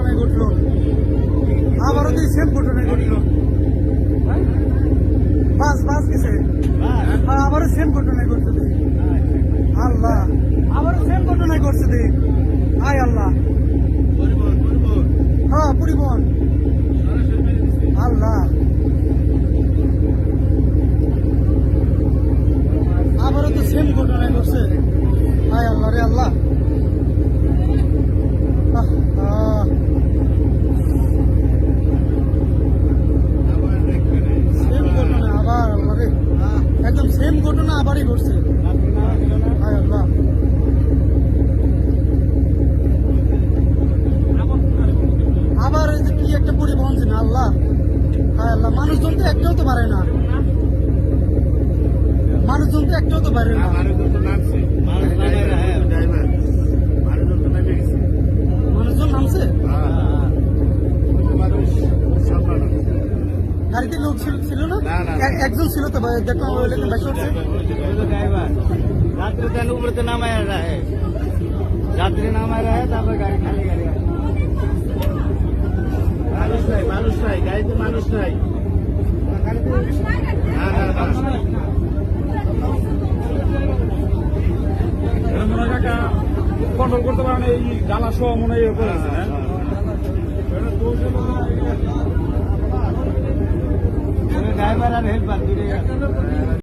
ঘটনায় ঘটলো, আবারও তো সেম ঘটনায় ঘটলো। বাস গেছে, আবারও সেম ঘটনায় ঘটছে। আল্লাহ, আবারও সেম ঘটনায় ঘটছে। দে আয় আল্লাহ, হ্যাঁ পরিবহন। আল্লাহ, আবারও তো সেম ঘটনায় ঘটছে। আয় আল্লাহ রে আল্লাহ। সেম ঘটনা আবার, আল্লাহ রে, একদম সেম ঘটনা আবারই ঘটছে। আয় আল্লাহ, আবার এই যে কি একটা পরিবহন ছিল। আল্লাহ, হায় আল্লাহ, মানুষজন তো একটাও তো পারে না, মানুষজন তো একটাও তো পারে না। মানুষজন নামছে, গাড়িতে লোক ছিল না, একজন ছিল তো দেখলাম, বেশি উঠছে। रात्रि तन ऊपर तो नाम आया रहा है, रात्रि नाम आ रहा है, तब गाड़ी खाली गाड़ी मानुष नहीं गाड़ी तो मानुष नहीं কন্ট্রোল করতে পারে না, এই জ্বালা সহ মনে হয় করেছে। ड्राइवर और हेल्पर